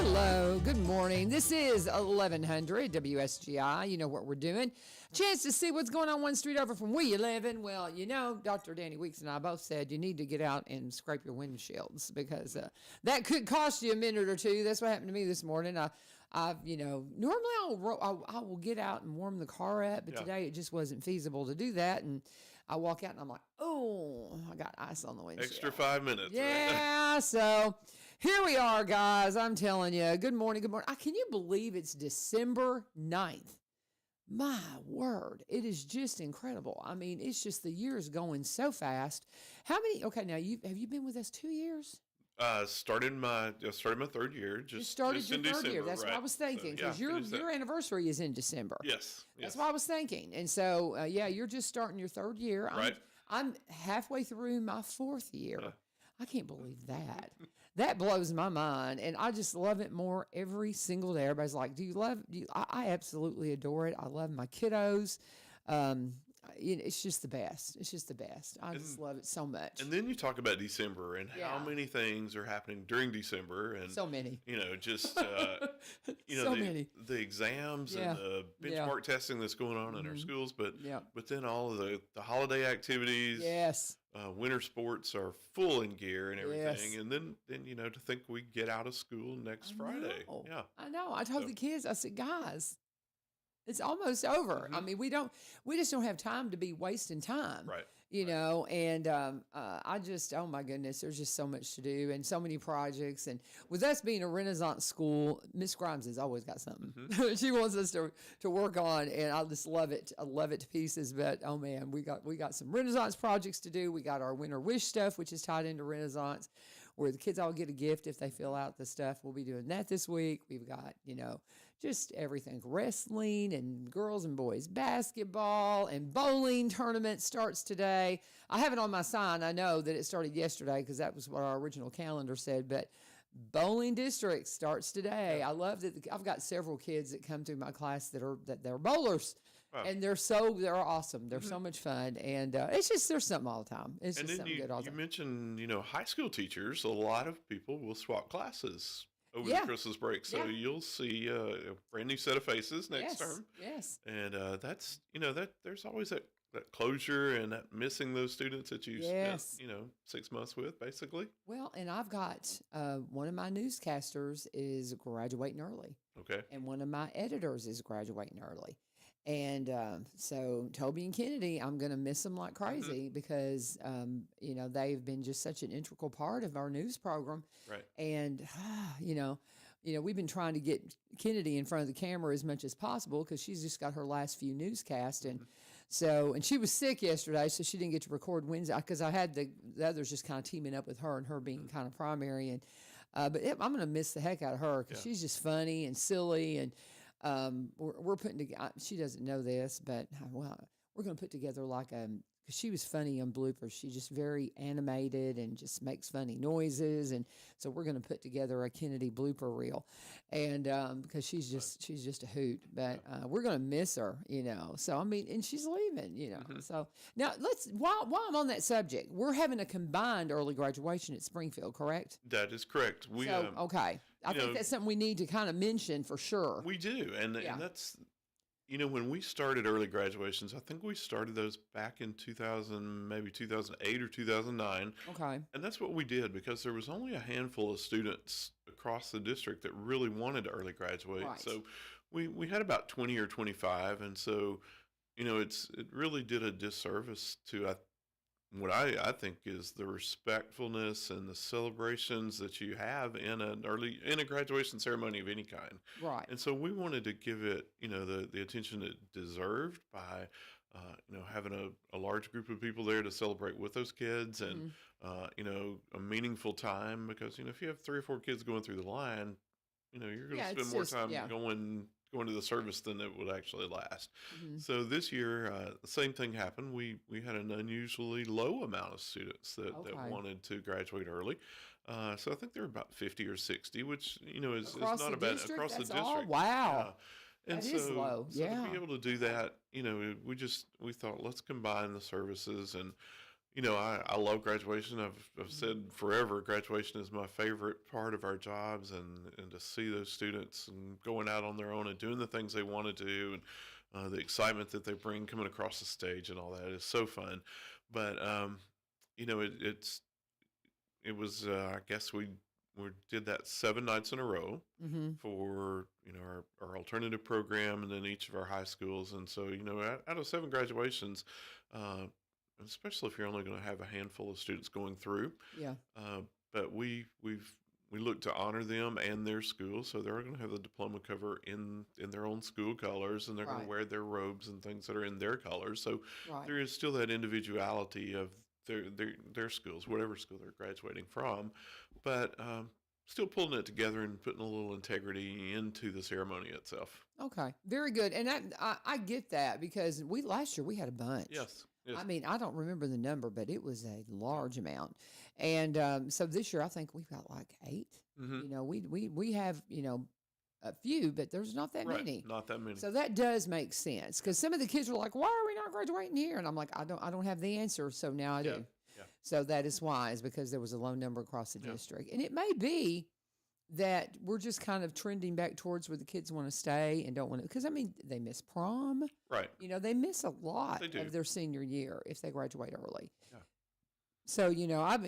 Hello, good morning. This is 1100 WSGI. You know what we're doing. Chance to see what's going on one street over from where you living. Well, you know, Dr. Danny Weeks and I both said you need to get out and scrape your windshields because that could cost you a minute or two. That's what happened to me this morning. Normally I will get out and warm the car up, but today it just wasn't feasible to do that. And I walk out and I'm like, oh, I got ice on the windshield. Extra 5 minutes. Yeah, right? So here we are, guys. I'm telling you. Good morning. Good morning. Can you believe it's December 9th? My word. It is just incredible. I mean, it's just the year is going so fast. How many? Okay, now have you been with us 2 years? Started my third year. You started your in third December, year. That's what I was thinking because your anniversary is in December. Yes. That's what I was thinking. And so, you're just starting your third year. Right. I'm halfway through my fourth year. I can't believe that. That blows my mind. And I just love it more every single day. Everybody's like, I absolutely adore it. I love my kiddos. It's just the best. It's just the best. I just love it so much. And then you talk about December and how many things are happening during December. And so many. So many. The exams and the benchmark testing that's going on in our schools. But then all of the holiday activities. Yes. Winter sports are full in gear and everything. Yes. And then to think we get out of school next Friday. Yeah. I know. I told the kids, I said, guys, it's almost over. Mm-hmm. I mean, we just don't have time to be wasting time. Right. And I just, oh my goodness, there's just so much to do and so many projects. And with us being a Renaissance school, Miss Grimes has always got something she wants us to work on. And I just love it. I love it to pieces. But oh man, we got some Renaissance projects to do. We got our Winter Wish stuff, which is tied into Renaissance, where the kids all get a gift if they fill out the stuff. We'll be doing that this week. We've got, just everything, wrestling and girls and boys basketball and bowling tournament starts today. I have it on my sign. I know that it started yesterday because that was what our original calendar said, but bowling district starts today. Yeah. I love that. I've got several kids that come through my class that they're bowlers. Wow. And they're awesome. They're so much fun. And there's something all the time. It's just something good all the time. You mentioned, high school teachers, a lot of people will swap classes over the Christmas break. So you'll see a brand new set of faces next term. Yes. And that's, there's always that closure and that missing those students that you spent, 6 months with, basically. Well, and I've got one of my newscasters is graduating early. Okay. And one of my editors is graduating early. And so Toby and Kennedy, I'm going to miss them like crazy because, they've been just such an integral part of our news program. Right. And, we've been trying to get Kennedy in front of the camera as much as possible because she's just got her last few newscasts. And and she was sick yesterday, so she didn't get to record Wednesday because I had the others just kind of teaming up with her and her being kind of primary. And I'm going to miss the heck out of her because she's just funny and silly. And we're putting together, she doesn't know this, but we're going to put together because she was funny on bloopers. She's just very animated and just makes funny noises. And so we're going to put together a Kennedy blooper reel. And because she's just a hoot, but we're going to miss her, So, I mean, and she's leaving, So now while I'm on that subject, we're having a combined early graduation at Springfield, correct? That is correct. Okay. I think that's something we need to kind of mention for sure. We do. And that's, when we started early graduations, I think we started those back in 2000, maybe 2008 or 2009. Okay. And that's what we did because there was only a handful of students across the district that really wanted to early graduate. Right. So we had about 20 or 25. And so, it really did a disservice to, what I think is the respectfulness and the celebrations that you have in a graduation ceremony of any kind. Right. And so we wanted to give it, the attention it deserved by, having a large group of people there to celebrate with those kids and, a meaningful time because, if you have 3 or 4 kids going through the line, you're going to spend more time going to the service than it would actually last. Mm-hmm. So this year, the same thing happened. We had an unusually low amount of students that wanted to graduate early. So I think there were about 50 or 60, which, is not a bad across the district. All? Wow. And that is low. So to be able to do that, we thought let's combine the services and I love graduation. I've said forever, graduation is my favorite part of our jobs, and to see those students and going out on their own and doing the things they want to do, and the excitement that they bring coming across the stage and all that is so fun. But it was I guess we did that 7 nights in a row Mm-hmm. for our alternative program, and then each of our high schools. And so out of 7 graduations, uh, especially if you're only going to have a handful of students going through, Yeah. but we look to honor them and their school, so they're going to have the diploma cover in their own school colors, and they're going to Right. wear their robes and things that are in their colors. So Right. there is still that individuality of their schools, whatever school they're graduating from, but still pulling it together and putting a little integrity into the ceremony itself. Okay. Very good. And I get that because last year we had a bunch. Yes, yes, I mean, I don't remember the number, but it was a large amount. And so this year I think we've got like 8. hmm We have, a few, but there's not that right, many. not that many. So that does make sense because some of the kids are like, "Why are we not graduating here?" And I'm like, "I don't have the answer." So now I Yeah, do. yeah, So that is wise because there was a low number across the yeah, district, and it may be that we're just kind of trending back towards where the kids want to stay and don't want to. Because I mean, they miss prom. right. They miss a lot They do. of their senior year if they graduate early. Yeah, So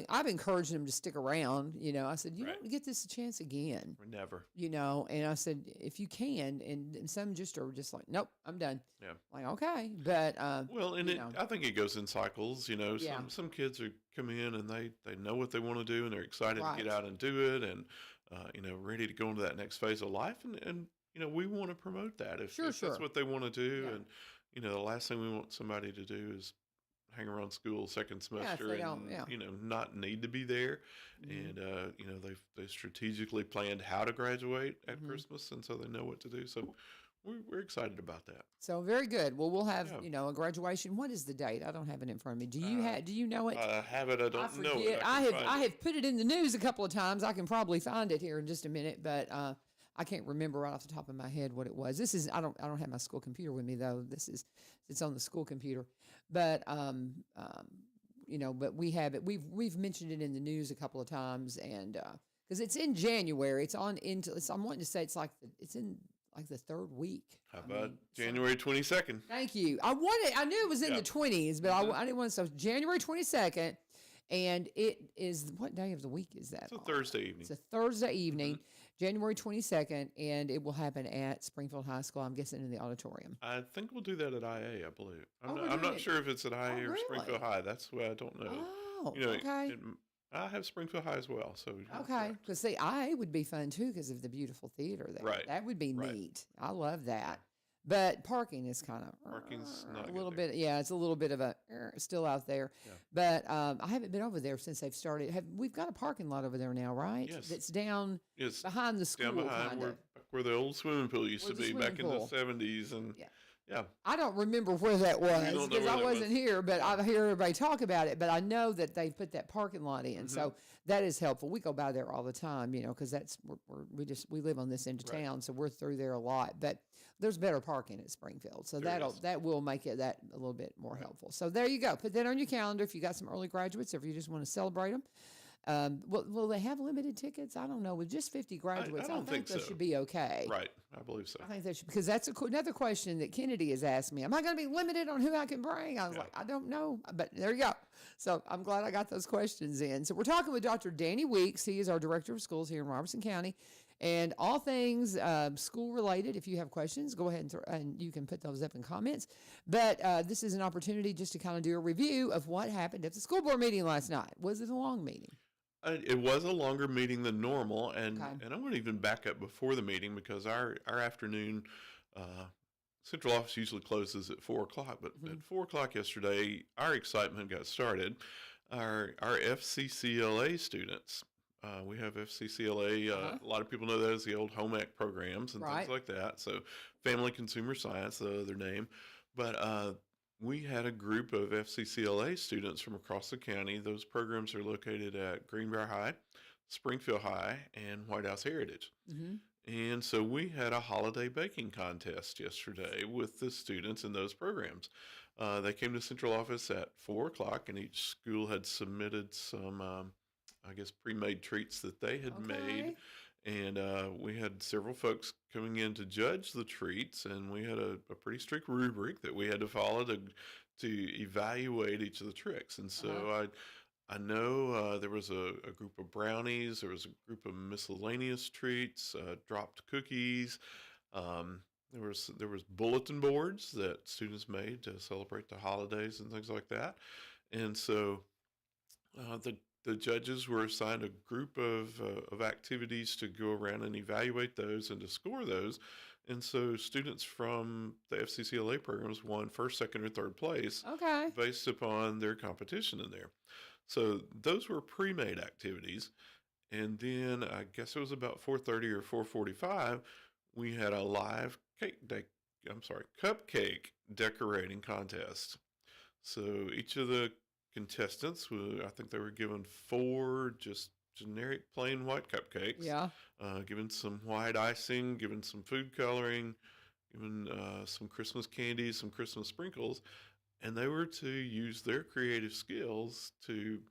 I've encouraged them to stick around. I said you right. don't get this a chance again. Or never. And I said if you can, and some just are just like, nope, I'm done. Yeah. Like okay, but Well, and I think it goes in cycles. yeah, Some kids come in and they know what they want to do, and they're excited to right, get out and do it, and ready to go into that next phase of life. And we want to promote that sure, if that's sure, what they want to do. yeah, And the last thing we want somebody to do is hang around school second yeah. If semester they and don't, yeah, not need to be there. hmm And they strategically planned how to graduate at hmm Christmas, and so they know what to do. So we're excited about that. So very good. Well, we'll have Yeah. a graduation. What is the date? I don't have it in front of me. Do you know it? I have it. I I don't know it. forget. I I can have find I it. have put it in the news a couple of times. I can probably find it here in just a minute, but I can't remember right off the top of my head what it was. This is I don't have my school computer with me though. It's on the school computer, but but we have it. We've mentioned it in the news a couple of times, and because it's in January, I'm wanting to say it's in like the third week. How I about mean, January 22nd? thank you. I knew it was in Yeah. the 20s, but hmm I didn't want to. So January 22nd, and it is what day of the week is that It's a on? Thursday evening. It's a Thursday hmm evening, January 22nd, and it will happen at Springfield High School. I'm guessing in the auditorium. I think we'll do that at IA, I believe. Oh, we're I'm doing not it. sure if it's at Oh, IA or Springfield really? High. That's why I don't know. Oh, You know, okay. I have Springfield High as well, so you're Okay, correct. because see, IA would be fun too because of the beautiful theater there. Right, That would be right. neat. I love Yeah. that. But parking is kind of Parking's a not little good there. bit, yeah, it's a little bit of a still out there. Yeah. But I haven't been over there since they've started. We've got a parking lot over there now, right? Yes. That's down It's behind the school, down behind kind of. where the old swimming pool used Where to the be back swimming in the pool. 70s, and Yeah. yeah, I don't remember where that you was don't know because where I that wasn't was. here, but Yeah. I hear everybody talk about it. But I know that they put that parking lot in, hmm so that is helpful. We go by there all the time, because that's we live on this end of Right. town, so we're through there a lot. But there's better parking at Springfield, so There is. that will make it that a little bit more Right. helpful. So there you go. Put that on your calendar if you got some early graduates, or if you just want to celebrate them. Will they have limited tickets? I don't know. With just 50 I graduates, I don't think think that so. should be okay. Right. I believe so. I think that should, because that's another question that Kennedy has asked me. Am I going to be limited on who I can bring? I was Yeah. like, I don't know, but there you go. So I'm glad I got those questions in. So we're talking with Dr. Danny Weeks. He is our director of schools here in Robertson County, and all things school related. If you have questions, go ahead and you can put those up in comments. But this is an opportunity just to kind of do a review of what happened at the school board meeting last night. Was it a long meeting? It was a longer meeting than normal, and Okay. I'm going to even back up before the meeting because our afternoon central office usually closes at 4 o'clock. But Mhm. at 4 o'clock yesterday, our excitement got started. Our FCCLA students, we have FCCLA. A lot of people know that as the old home ec programs and Right. things like that. So Family Consumer Science, the other name, but we had a group of FCCLA students from across the county. Those programs are located at Greenbrier High, Springfield High, and White House Heritage. Mm-hmm. And so we had a holiday baking contest yesterday with the students in those programs. They came to central office at 4 o'clock, and each school had submitted some, I guess, pre-made treats that they had made. Okay. And we had several folks coming in to judge the treats, and we had a pretty strict rubric that we had to follow to evaluate each of the tricks. And so Uh-huh. I know there was a group of brownies, there was a group of miscellaneous treats, dropped cookies. Um, there was bulletin boards that students made to celebrate the holidays and things like that. And so the judges were assigned a group of activities to go around and evaluate those and to score those. And so students from the FCCLA programs won first, second, or third place Okay. based upon their competition in there. So those were pre-made activities. And then I guess it was about 4:30 or 4:45, we had a live cupcake decorating contest. So each of the contestants, I think they were given four just generic plain white cupcakes, Yeah. given some white icing, given some food coloring, given some Christmas candy, some Christmas sprinkles, and they were to use their creative skills to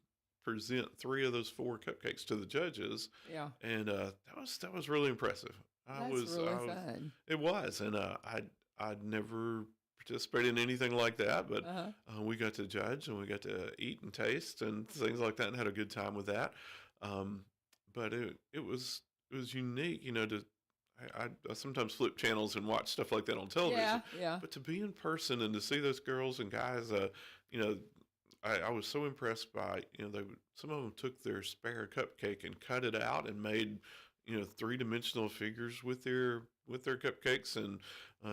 present three of those four cupcakes to the judges, Yeah. and that was really impressive. That's really fun. It was, and I'd never participated in anything like that, but Uh-huh. we got to judge and we got to eat and taste and things like that, and had a good time with that. Um, but it was unique, I sometimes flip channels and watch stuff like that on Yeah. television, Yeah. but to be in person and to see those girls and guys, you know, I was so impressed by, some of them took their spare cupcake and cut it out and made, three-dimensional figures with their cupcakes and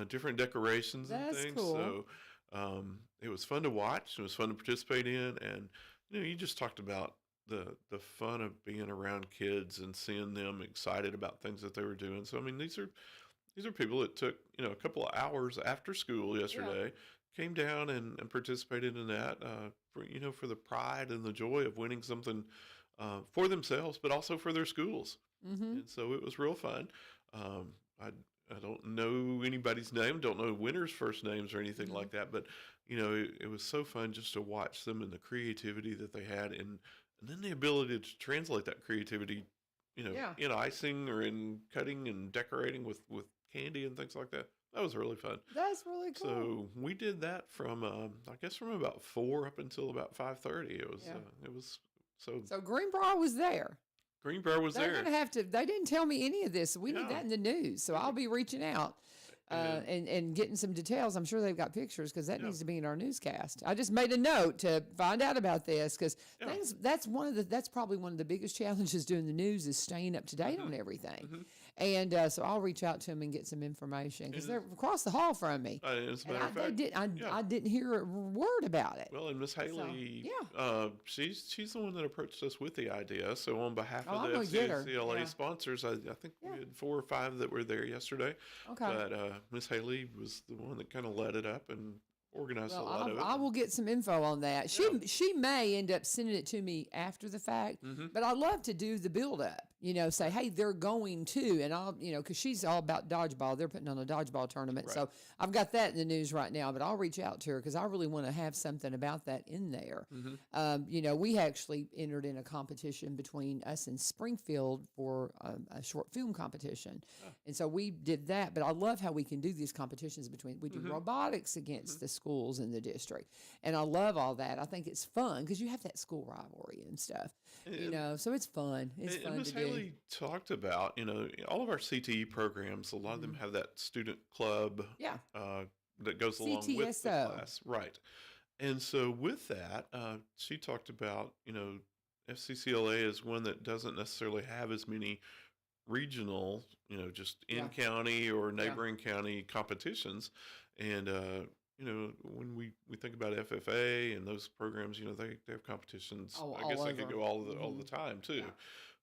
different decorations and That's things. cool. So it was fun to watch. It was fun to participate in, and you just talked about the fun of being around kids and seeing them excited about things that they were doing. So I mean, these are people that took a couple of hours after school Yeah. yesterday, came down and participated in that for the pride and the joy of winning something for themselves, but also for their schools. Mm-hmm. And so it was real fun. Um, I don't know anybody's name, don't know winners' first names or anything Mm-hmm. like that, but it was so fun just to watch them and the creativity that they had, and then the ability to translate that creativity, Yeah. in icing or in cutting and decorating with candy and things like that. That was really fun. That's really cool. So we did that from I guess from about 4 up until about 5:30. Yeah. It was so So Greenbrier was there. Greenbrier was They're there. gonna have to. They didn't tell me any of this. We need Yeah. that in the news. So I'll be reaching out And and getting some details. I'm sure they've got pictures because that yeah, needs to be in our newscast. I just made a note to find out about this because yeah. things. That's probably one of the biggest challenges doing the news is staying up to date on hmm everything. hmm And so I'll reach out to them and get some information because And they're across the hall from me. as a And matter of fact, yeah. I didn't hear a word about it. Well, and Miss So Haley, yeah. she's the one that approached us with the idea. So on behalf Oh, of I'm the gonna get her. FCCLA Yeah. sponsors, I think Yeah. we had 4 or 5 that were there yesterday. Okay. But Miss Haley was the one that kind of led it up and organized a Well, lot of it. I will get some info on that. Yeah. She may end up sending it to me after the fact, hmm but I love to do the build up. Say, hey, they're going to, and I'll, because she's all about dodgeball. They're putting on a dodgeball tournament, Right. so I've got that in the news right now. But I'll reach out to her because I really want to have something about that in there. hmm We actually entered in a competition between us and Springfield for a short film competition, Oh. and so we did that. But I love how we can do these competitions between. We do hmm robotics hmm against the schools in the district, and I love all that. I think it's fun because you have that school rivalry and stuff, And, so it's fun. It's and fun Miss to do. Haley talked about, all of our CTE programs, a lot of them Mhm. have that student club Yeah, that goes along with the CTSO. class. Right. And so with that, she talked about, FCCLA is one that doesn't necessarily have as many regional, just in Yeah, county or yeah. neighboring county competitions. And, when we think about FFA and those programs, they have competitions. Oh, I all guess they could over. go all the time too. Yeah.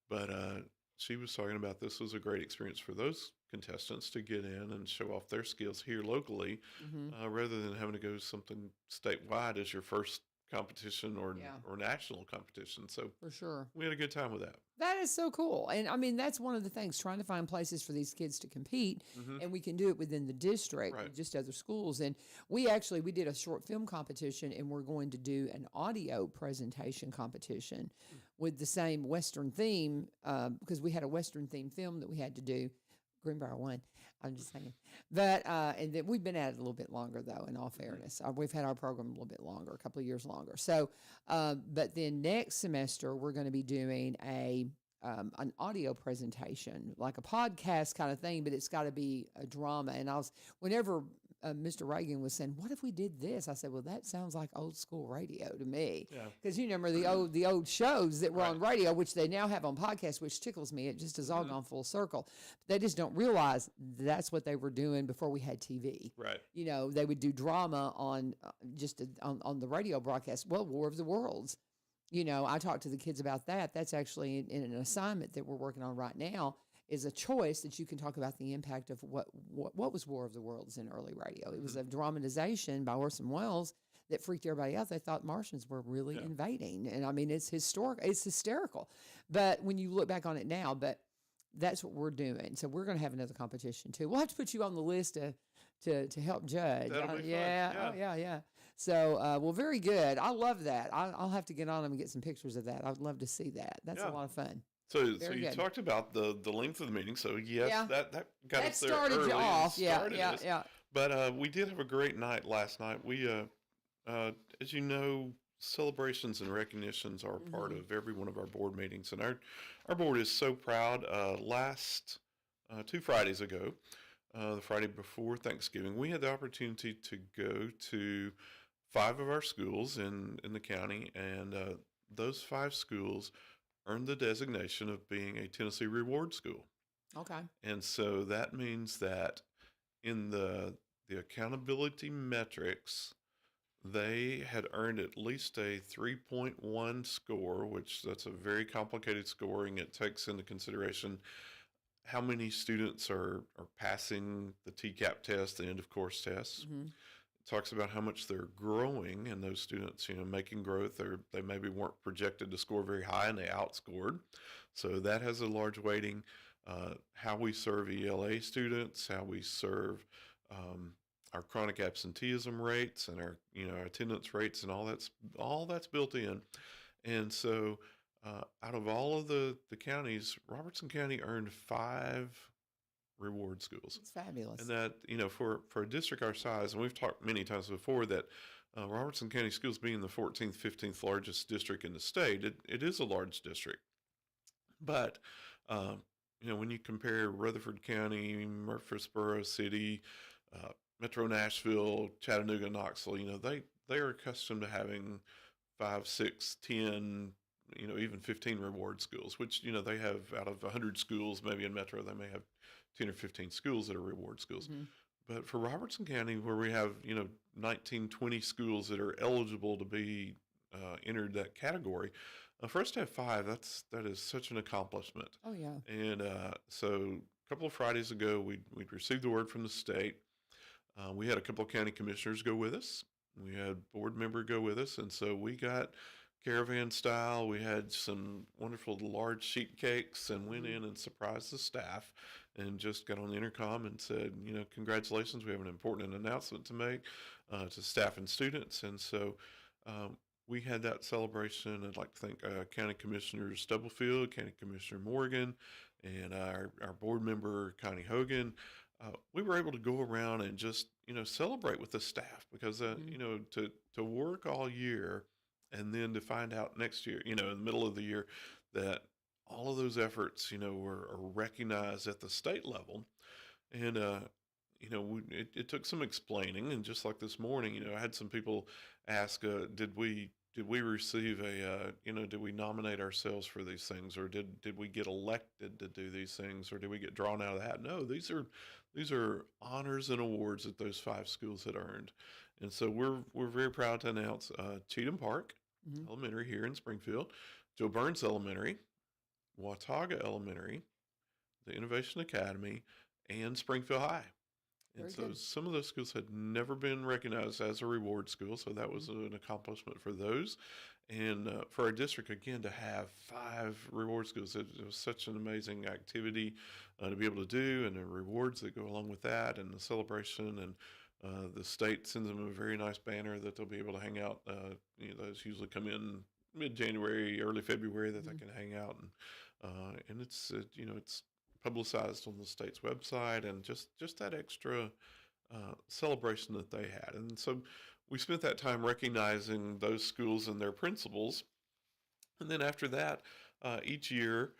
But she was talking about this was a great experience for those contestants to get in and show off their skills here locally, hmm rather than having to go something statewide as your first competition Yeah, or national competition. So for sure. we had a good time with that. That is so cool. And I mean, that's one of the things, trying to find places for these kids to compete. Hmm. And we can do it within the district Right. with just other schools. And we did a short film competition, and we're going to do an audio presentation competition with the same Western theme, because we had a Western theme film that we had to do. Greenbrier won. I'm just saying. But, and then we've been at it a little bit longer, though, in all fairness. We've had our program a little bit longer, a couple of years longer. So, but then next semester, we're going to be doing an audio presentation, like a podcast kind of thing, but it's got to be a drama. And whenever Mr. Reagan was saying, "What if we did this?" I said, "Well, that sounds like old school radio to me." Yeah. Because you remember the old shows that were Right. on radio, which they now have on podcasts, which tickles me. It just has all gone full circle. They just don't realize that's what they were doing before we had TV. Right. You know, they would do drama on on the radio broadcast. Well, War of the Worlds. You know, I talked to the kids about that. That's actually in an assignment that we're working on right now, is a choice that you can talk about the impact of what was War of the Worlds in early radio. It was a dramatization by Orson Welles that freaked everybody out. They thought Martians were really invading. And I mean, it's hysterical. But when you look back on it now, but that's what we're doing. So we're going to have another competition too. We'll have to put you on the list to help judge. That'll be fun. Yeah. Yeah. Oh, yeah. So, well, very good. I love that. I'll have to get on them and get some pictures of that. I'd love to see that. That's a Yeah. lot of fun. So you good. talked about the length of the meeting. So yes, Yeah. that got That us there started early you and off. Yeah, started us. yeah. But we did have a great night last night. We, as you know, celebrations and recognitions are a part of every one of our board meetings, and our board is so proud. Last 2 Fridays ago, the Friday before Thanksgiving, we had the opportunity to go to 5 of our schools in the county, and those 5 schools earned the designation of being a Tennessee Reward School. Okay. And so that means that in the accountability metrics, they had earned at least a 3.1 score, which that's a very complicated scoring. It takes into consideration how many students are passing the TCAP test, the end of course tests. Mm-hmm. It talks about how much they're growing, and those students, making growth, they maybe weren't projected to score very high and they outscored. So that has a large weighting. How we serve ELA students, how we serve our chronic absenteeism rates and our our attendance rates, and all that's built in. And so out of all of the counties, Robertson County earned 5 reward schools. It's fabulous. And that, for a district our size, and we've talked many times before that Robertson County Schools being the 14th, 15th largest district in the state, it is a large district. But, when you compare Rutherford County, Murfreesboro City, Metro Nashville, Chattanooga, Knoxville, they are accustomed to having 5, 6, 10, even 15 reward schools, which, they have out of 100 schools, maybe in Metro, they may have 10 or 15 schools that are reward schools. Mm-hmm. But for Robertson County, where we have, 19, 20 schools that are eligible to be entered that category, for us to have 5, that is such an accomplishment. Oh, yeah. And so a couple of Fridays ago, we'd received the word from the state. We had a couple of county commissioners go with us. We had board member go with us. And so we got caravan style. We had some wonderful large sheet cakes and went in and surprised the staff and just got on the intercom and said, congratulations, we have an important announcement to make to staff and students. And so we had that celebration. I'd like to thank County Commissioner Stubblefield, County Commissioner Morgan, and our board member, Connie Hogan. We were able to go around and just, celebrate with the staff because, to work all year and then to find out next year, in the middle of the year, that all of those efforts, are recognized at the state level. And, it took some explaining. And just like this morning, I had some people ask, did we receive did we nominate ourselves for these things, or did we get elected to do these things, or did we get drawn out of the hat? No, these are honors and awards that those 5 schools had earned. And so we're very proud to announce Cheatham Park Elementary here in Springfield, Joe Burns Elementary, Watauga Elementary, the Innovation Academy, and Springfield High. And Very so good. some of those schools had never been recognized as a reward school, so that was an accomplishment for those. And for our district, again, to have 5 reward schools, it was such an amazing activity to be able to do, and the rewards that go along with that, and the celebration. And the state sends them a very nice banner that they'll be able to hang out. Those usually come in mid-January, early February that they can hang out, and it's publicized on the state's website, and just that extra celebration that they had. And so we spent that time recognizing those schools and their principals. And then after that, each year,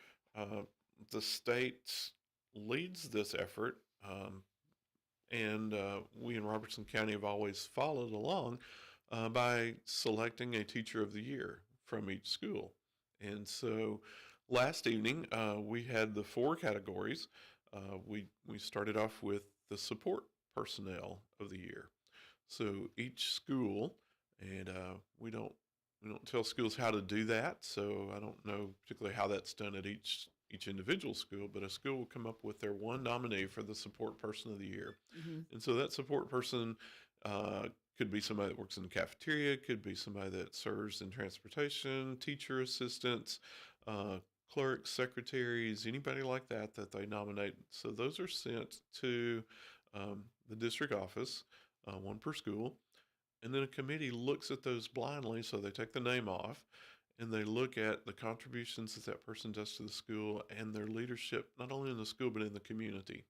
the state leads this effort. And we in Robertson County have always followed along by selecting a teacher of the year from each school. And so last evening, we had the 4 categories. We started off with the support personnel of the year. So each school, and we don't tell schools how to do that. So I don't know particularly how that's done at each individual school, but a school will come up with their one nominee for the support person of the year. And so that support person could be somebody that works in the cafeteria, could be somebody that serves in transportation, teacher assistants, clerks, secretaries, anybody like that they nominate. So those are sent to the district office, 1 per school. And then a committee looks at those blindly, so they take the name off, and they look at the contributions that that person does to the school and their leadership, not only in the school, but in the community.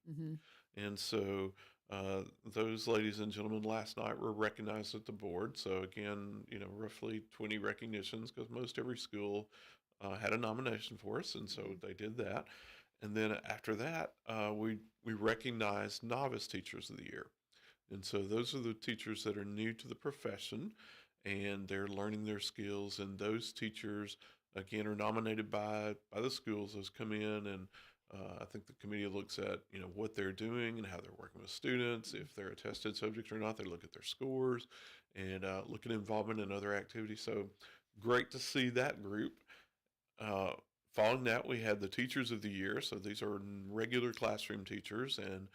And so those ladies and gentlemen last night were recognized at the board. So again, roughly 20 recognitions, because most every school had a nomination for us, and so they did that. And then after that, we recognized novice teachers of the year. And so those are the teachers that are new to the profession, and they're learning their skills. And those teachers, again, are nominated by the schools. Those come in, and I think the committee looks at what they're doing and how they're working with students. If they're a tested subject or not, they look at their scores and look at involvement in other activities. So great to see that group. Following that, we had the teachers of the year. So these are regular classroom teachers, and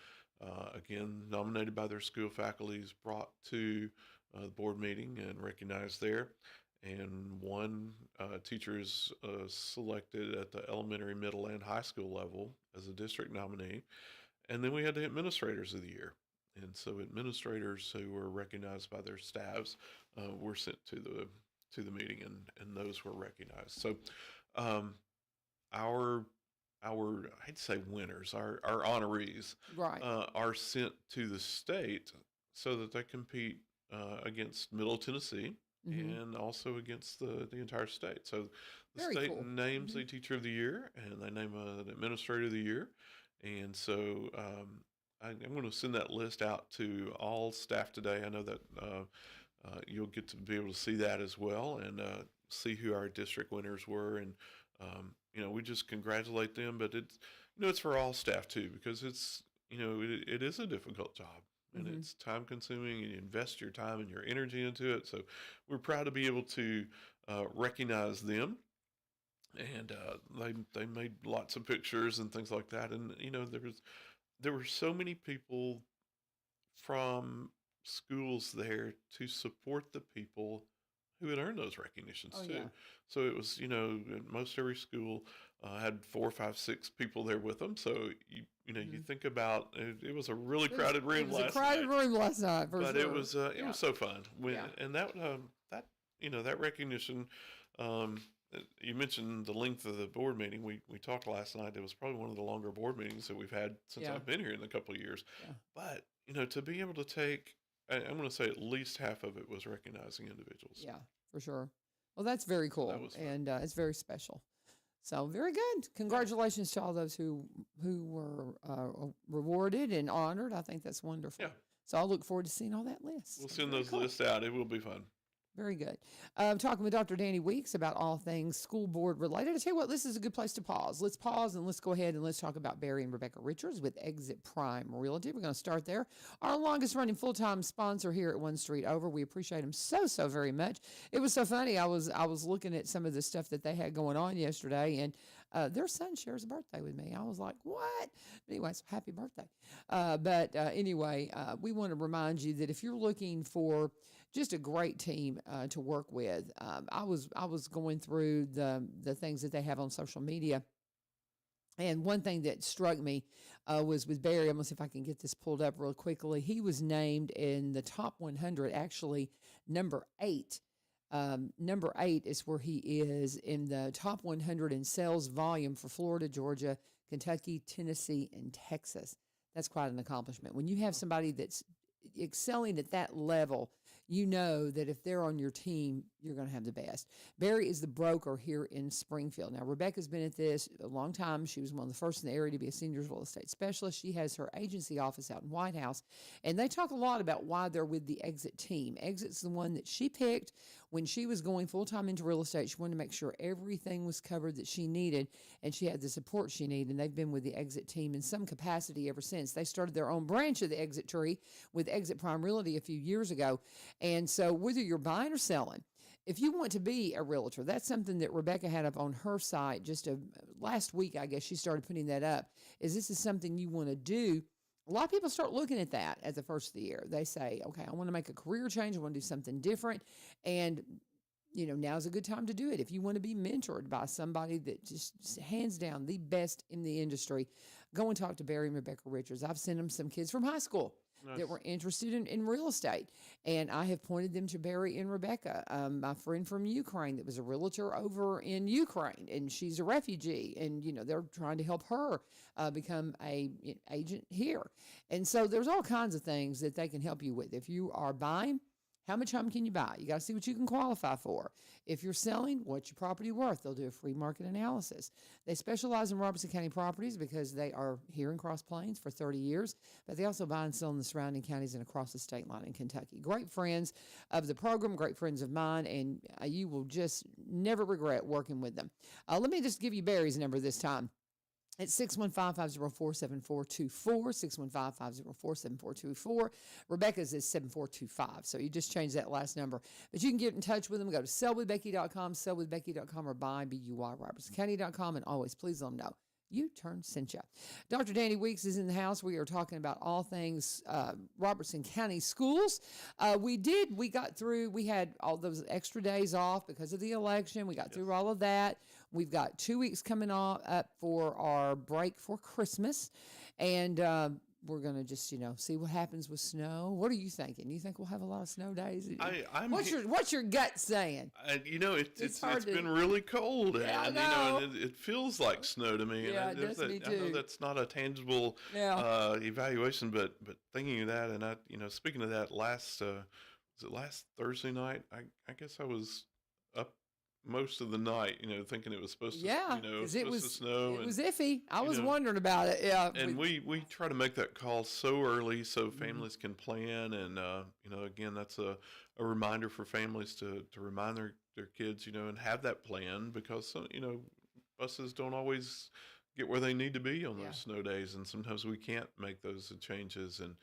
again, nominated by their school faculties, brought to the board meeting and recognized there. And 1 teacher is selected at the elementary, middle, and high school level as a district nominee. And then we had the administrators of the year. And so administrators who were recognized by their staffs were sent to the meeting, and those were recognized. So our I'd say winners, our honorees, Right. are sent to the state so that they compete against Middle Tennessee and also against the entire state. So the Very state cool. names a teacher of the year, and they name an administrator of the year. And so I'm going to send that list out to all staff today. I know that you'll get to be able to see that as well, and see who our district winners were. And we just congratulate them, but it's for all staff too, because it is a difficult job, and it's time consuming, and you invest your time and your energy into it. So we're proud to be able to recognize them. And they made lots of pictures and things like that. And there were so many people from schools there to support the people who had earned those recognitions too. Yeah. So it was, most every school had 4, 5, 6 people there with them. So you think about it was a really crowded room last night. It was a crowded room last night, for but sure. it was so fun. Yeah. And that recognition. You mentioned the length of the board meeting. We talked last night. It was probably one of the longer board meetings that we've had since I've been here in a couple of years. Yeah. But to be able to take, I'm going to say at least half of it was recognizing individuals. Yeah, for sure. Well, that's very cool, and it's very special. So very good. Congratulations to all those who were rewarded and honored. I think that's wonderful. Yeah. So I'll look forward to seeing all that list. We'll send those lists out. It will be fun. Very good. Talking with Dr. Danny Weeks about all things school board related. I tell you what, this is a good place to pause. Let's pause and let's go ahead and let's talk about Barry and Rebecca Richards with Exit Prime Realty. We're going to start there. Our longest running full-time sponsor here at One Street Over. We appreciate them so very much. It was so funny. I was looking at some of the stuff that they had going on yesterday, and their son shares a birthday with me. I was like, what? But anyway, so happy birthday. Anyway, we want to remind you that if you're looking for just a great team to work with, I was going through the things that they have on social media. And one thing that struck me was with Barry. I'm going to see if I can get this pulled up real quickly. He was named in the top 100, actually, number 8. Number 8 is where he is in the top 100 in sales volume for Florida, Georgia, Kentucky, Tennessee, and Texas. That's quite an accomplishment. When you have somebody that's excelling at that level, you know that if they're on your team, you're going to have the best. Barry is the broker here in Springfield. Now, Rebecca's been at this a long time. She was one of the first in the area to be a senior real estate specialist. She has her agency office out in White House, and they talk a lot about why they're with the Exit team. Exit's the one that she picked when she was going full-time into real estate. She wanted to make sure everything was covered that she needed, and she had the support she needed, and they've been with the Exit team in some capacity ever since. They started their own branch of the Exit tree with Exit Prime Realty a few years ago. And so whether you're buying or selling, if you want to be a realtor, that's something that Rebecca had up on her site just last week, I guess she started putting that up, is this is something you want to do. A lot of people start looking at that at the first of the year. They say, okay, I want to make a career change. I want to do something different. And now's a good time to do it. If you want to be mentored by somebody that just hands down the best in the industry, go and talk to Barry and Rebecca Richards. I've sent them some kids from high school that were interested in real estate, and I have pointed them to Barry and Rebecca. My friend from Ukraine that was a realtor over in Ukraine, and she's a refugee, and they're trying to help her become a agent here. And so there's all kinds of things that they can help you with. If you are buying, how much home can you buy? You got to see what you can qualify for. If you're selling, what's your property worth? They'll do a free market analysis. They specialize in Robertson County properties because they are here in Cross Plains for 30 years, but they also buy and sell in the surrounding counties and across the state line in Kentucky. Great friends of the program, great friends of mine, and you will just never regret working with them. Let me just give you Barry's number this time. It's 615-504-7424, 615-504-7424. Rebecca's is 7425, so you just change that last number. But you can get in touch with them. Go to sellwithbecky.com, sellwithbecky.com, or buy.robertsoncounty.com, and always please let them know U-Turn sent you. Dr. Danny Weeks is in the house. We are talking about all things Robertson County schools. We had all those extra days off because of the election. We got through all of that. We've got 2 weeks coming up for our break for Christmas. And we're going to just, see what happens with snow. What are you thinking? You think we'll have a lot of snow days? What's your gut saying? It's been really cold, and it feels like snow to me. Yeah, it does me too. I know that's not a tangible evaluation, but thinking of that, and speaking of that, last Thursday night? I guess I was up most of the night, thinking it was supposed to, it was supposed to snow. It was iffy. I was wondering about it. Yeah. And we try to make that call so early so families can plan. And, again, that's a reminder for families to remind their kids, and have that plan because, buses don't always get where they need to be on those snow days. And sometimes we can't make those changes. And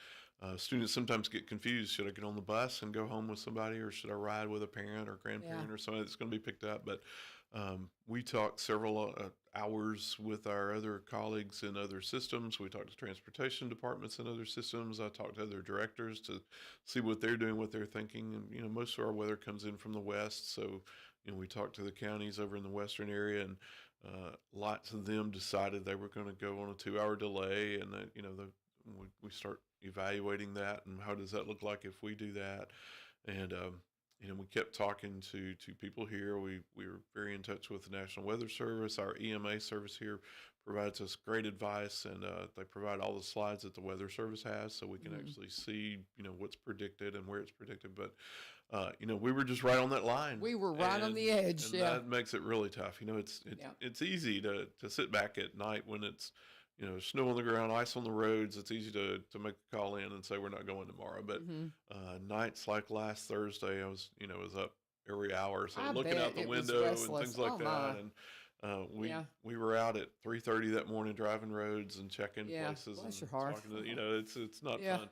students sometimes get confused. Should I get on the bus and go home with somebody, or should I ride with a parent or grandparent or somebody that's going to be picked up? But we talked several hours with our other colleagues in other systems. We talked to transportation departments in other systems. I talked to other directors to see what they're doing, what they're thinking. And, most of our weather comes in from the west. So, we talked to the counties over in the western area, and lots of them decided they were going to go on a 2-hour delay. And, we start evaluating that, and how does that look like if we do that? And we kept talking to people here. We were very in touch with the National Weather Service. Our EMA service here provides us great advice, and they provide all the slides that the Weather Service has, so we can actually see what's predicted and where it's predicted. But we were just right on that line. We were right on the edge. And that makes it really tough. It's easy to sit back at night when it's snow on the ground, ice on the roads. It's easy to make a call in and say we're not going tomorrow. But nights like last Thursday, I was up every hour, so looking out the window and things like that. And we were out at 3:30 that morning driving roads and checking places. Bless and your heart. talking to, it's not fun.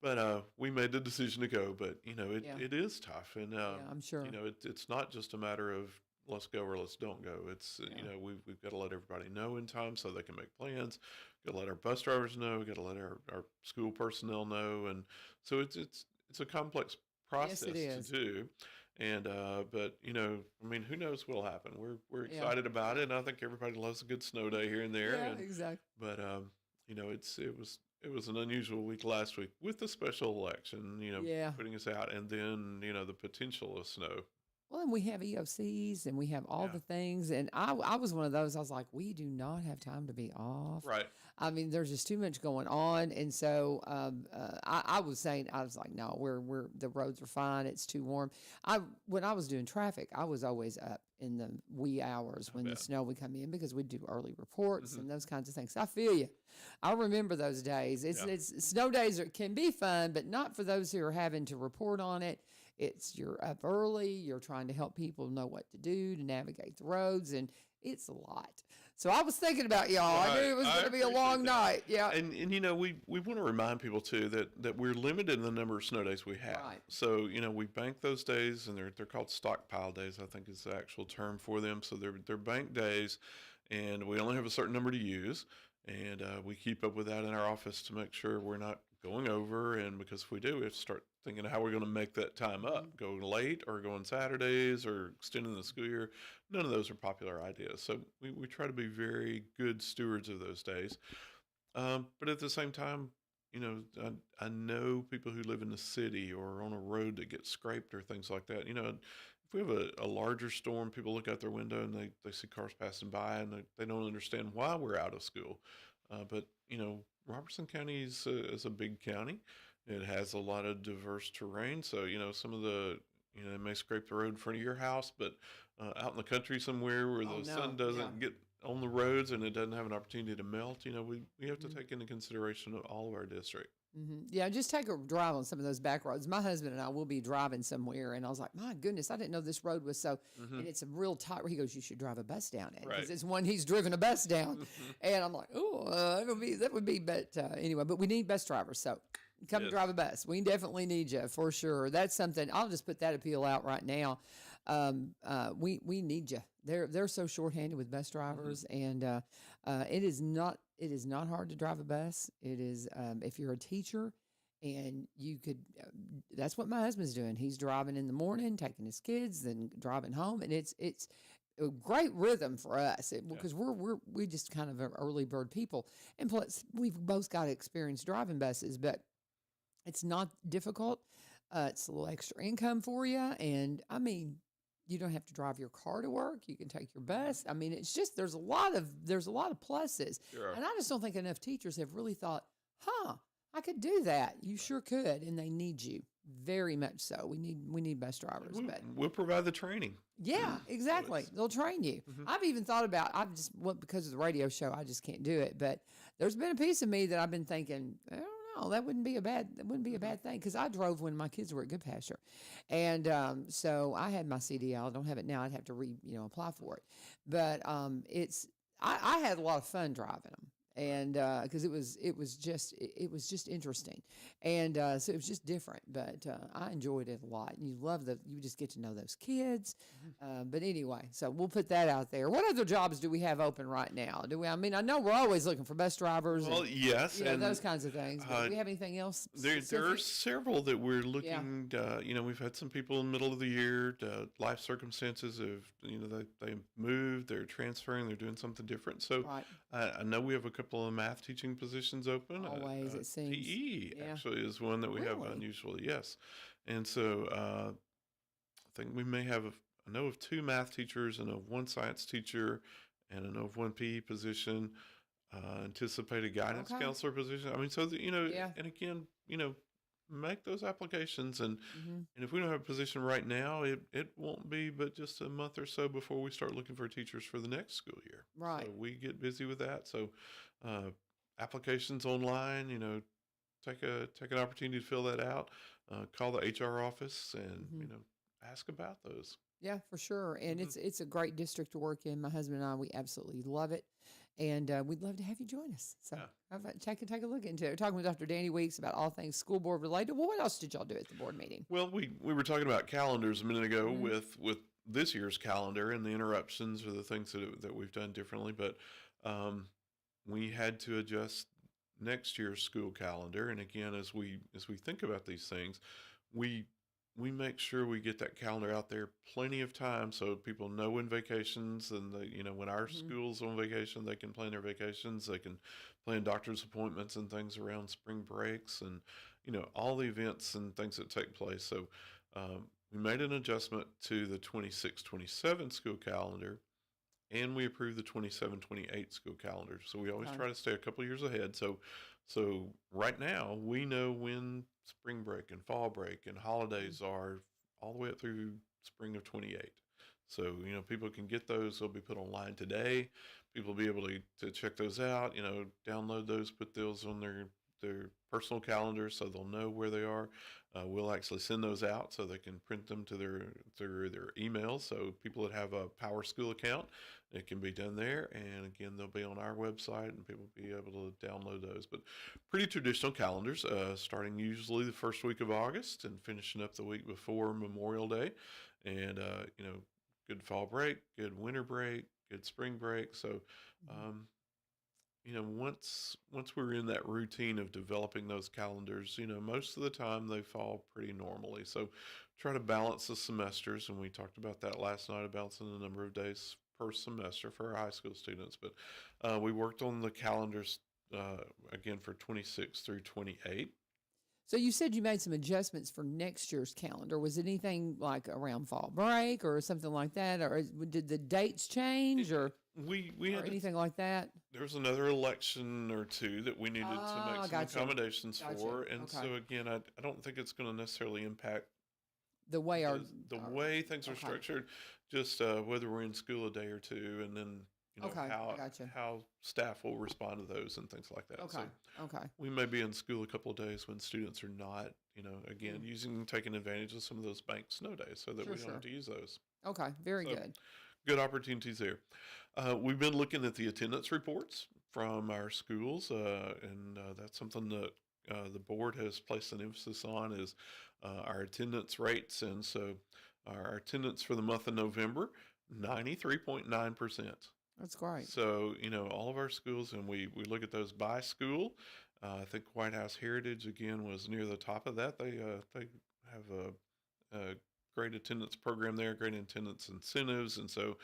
But we made the decision to go. But it is tough, and I'm sure it's not just a matter of let's go or let's don't go. It's we've got to let everybody know in time so they can make plans. Got to let our bus drivers know. Got to let our school personnel know, and so it's a complex Yes, process it to is. do. And but I mean, who knows what'll happen? We're Yeah. excited about it, and I think everybody loves a good snow day here and there. Yeah, And exactly. but it was an unusual week last week with the special election, Yeah. putting us out, and then the potential of snow. Well, and we have EOCs and we have all Yeah, the things. And I was one of those, I was like, we do not have time to be off. right. I mean, there's just too much going on. And so I was saying, I was like, no, the roads are fine. It's too warm. When I was doing traffic, I was always up in the wee hours I when the bet. snow would come in because we'd do early reports Hmm. and those kinds of things. I feel you. I remember those days. Yeah, It's snow days can be fun, but not for those who are having to report on it. You're up early, you're trying to help people know what to do to navigate the roads, and it's a lot. So I was thinking about y'all. I knew right. it was I going to be a appreciate long that. night. Yeah. And we want to remind people too that we're limited in the number of snow days we have. Right. So we bank those days, and they're called stockpile days, I think is the actual term for them. So they're bank days, and we only have a certain number to use, and we keep up with that in our office to make sure we're not going over. And because if we do, we have to start thinking of how we're going to make that time up. Mhm. Go late or go on Saturdays or extending the school year. None of those are popular ideas. So we try to be very good stewards of those days. But at the same time, I know people who live in the city or on a road that gets scraped or things like that. If we have a larger storm, people look out their window and they see cars passing by, and they don't understand why we're out of school. But Robertson County is a big county. It has a lot of diverse terrain. So, some of it may scrape the road in front of your house, but out in the country somewhere where Oh the no. sun Yeah. doesn't get on the roads and it doesn't have an opportunity to melt, we have to Mhm. take into consideration of all of our district. Yeah, just take a drive on some of those back roads. My husband and I will be driving somewhere, and I was like, "My goodness, I didn't know this road was so." Hmm. And it's a real tight. He goes, "You should drive a bus down it because Right. it's one he's driven a bus down." And I'm like, "Oh, that would be." But anyway, but we need bus drivers, so come and Yes. drive a bus. We definitely need you for sure. That's something. I'll just put that appeal out right now. We need you. They're so shorthanded with bus Hmm. drivers, and it is not hard to drive a bus. It is if you're a teacher and you could that's what my husband's doing. He's driving in the morning, taking his kids, then driving home, and it's a great rhythm for us Yeah. because we just kind of are early bird people, and plus we've both got experience driving buses, but it's not difficult. It's a little extra income for you, and I mean, you don't have to drive your car to work. You can take your Hmm. bus. I mean, it's just there's a lot of pluses, Sure. and I just don't think enough teachers have really thought, "Huh, I could do that." You sure could, and they need you very much so. We need bus drivers, We'll, but we'll provide the training. yeah, So exactly. it's, They'll train you. mhm. I've even thought about. I've just well, because of the radio show, I just can't do it. But there's been a piece of me that I've been thinking, I don't know, that wouldn't be a Mhm. bad thing because I drove when my kids were at Good Pasture, and so I had my CDL. I don't have it now. I'd have to apply for it. But I had a lot of fun driving them. Right. And because it was just interesting, and so it was just different. But I enjoyed it a lot. And you just get to know those kids. Mhm. But anyway, so we'll put that out there. What other jobs do we have open right now? Do we? I mean, I know we're always looking for bus drivers Well, and yes, those and kinds of things. But uh, do we have anything else there are specific? several that we're Yeah. looking. We've had some people in the middle of the year. Life circumstances have, they moved, they're transferring, they're doing something different. So Right. I know we have a couple of math teaching positions open. Always, it seems. PE Yeah. actually is one that we have Really? unusually, yes. And so I think we may have. I know of two math teachers and of one science teacher, and I know of one PE position. Anticipated guidance Okay. counselor position. I mean, so that, Yeah. and again, make those applications, Hmm. and if we don't have a position right now, it won't be but just a month or so before we start looking for teachers for the next school year. Right. So we get busy with that. So uh, applications online, take an opportunity to fill that out. Call the HR office and Hmm. ask about those. Yeah, for sure. And Hmm. it's a great district to work in. My husband and I, we absolutely love it. And we'd love to have you join us. So Yeah. how about take a look into it. We're talking with Dr. Danny Weeks about all things school board related. Well, what else did y'all do at the board meeting? Well, we were talking about calendars a minute ago Mhm. with this year's calendar, and the interruptions are the things that we've done differently. But um, we had to adjust next year's school calendar. And again, as we think about these things, we we make sure we get that calendar out there plenty of time so people know when vacations and when our Hmm. school's on vacation, they can plan their vacations, they can plan doctor's appointments and things around spring breaks and all the events and things that take place. So we made an adjustment to the 26-27 school calendar, and we approve the 27-28 school calendar. So we always Okay. try to stay a couple years ahead. So right now we know when spring break and fall break and holidays are all the way up through spring of 28. So people can get those. They'll be put online today. People will be able to check those out. Download those, put those on their personal calendar so they'll know where they are. We'll actually send those out so they can print them to their emails. So people that have a Power School account, it can be done there. And again, they'll be on our website and people will be able to download those. But pretty traditional calendars, starting usually the first week of August and finishing up the week before Memorial Day. And good fall break, good winter break, good spring break. So Hmm. um, once we're in that routine of developing those calendars, most of the time they fall pretty normally. So try to balance the semesters, and we talked about that last night, balancing the number of days per semester for our high school students. But we worked on the calendars again for 26 through 28. So you said you made some adjustments for next year's calendar. Was it anything like around fall break or something like that, or did the dates change, We or had to. anything like that? There was another election or two that we needed to make Ah, some gotcha, accommodations gotcha. for, and Okay, so again, I don't think it's going to necessarily impact the way the our way things are okay, structured, just whether we're in school a day or two, and then okay, I how gotcha. staff will respond to those and things like that. So Okay, okay, we may be in school a couple of days when students are not, again, mm, taking advantage of some of those bank snow days so that sure, we don't have sure. to use those. Okay, very So good. good opportunities there. We've been looking at the attendance reports from our schools, and that's something that the board has placed an emphasis on is our attendance rates. And so our attendance for the month of November, 93.9%. That's great. So, all of our schools, and we look at those by school. I think White House Heritage, again, was near the top of that. They have a great attendance program there, great attendance incentives. And so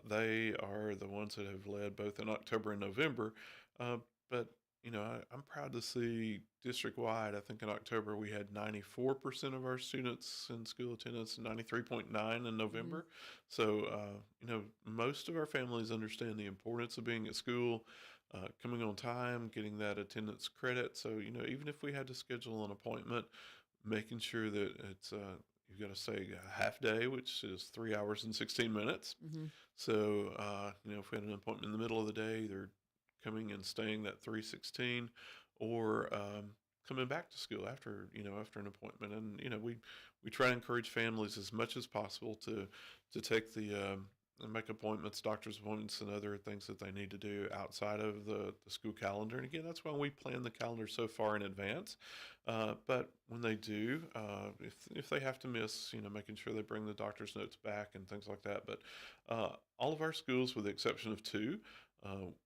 they are the ones that have led both in October and November. Uh, but, I'm proud to see district wide, I think in October we had 94% of our students in school attendance and 93.9 in Hmm. November. So, most of our families understand the importance of being at school, coming on time, getting that attendance credit. So, even if we had to schedule an appointment, making sure that it's, you've got to say a half day, which is 3 hours and 16 minutes. Hmm. So, if we had an appointment in the middle of the day, either coming and staying that 316 or coming back to school after an appointment. And, we try to encourage families as much as possible to take make appointments, doctor's appointments, and other things that they need to do outside of the school calendar. And again, that's why we plan the calendar so far in advance. But when they do, if they have to miss, making sure they bring the doctor's notes back and things like that. But all of our schools, with the exception of two,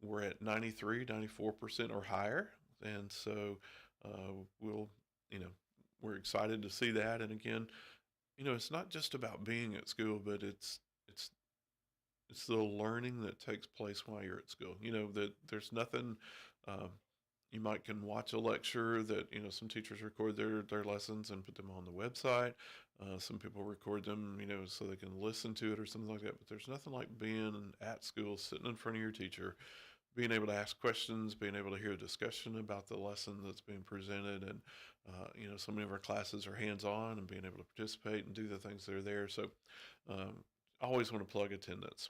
we're at 93, 94% or higher. And so we'll, you know, we're excited to see that. And again, it's not just about being at school, but it's it's the learning that takes place while you're at school. That there's nothing. Um, you might can watch a lecture that some teachers record their lessons and put them on the website. Some people record them so they can listen to it or something like that. But there's nothing like being at school, sitting in front of your teacher, being able to ask questions, being able to hear a discussion about the lesson that's being presented. And so many of our classes are hands-on and being able to participate and do the things that are there. So um, always want to plug attendance.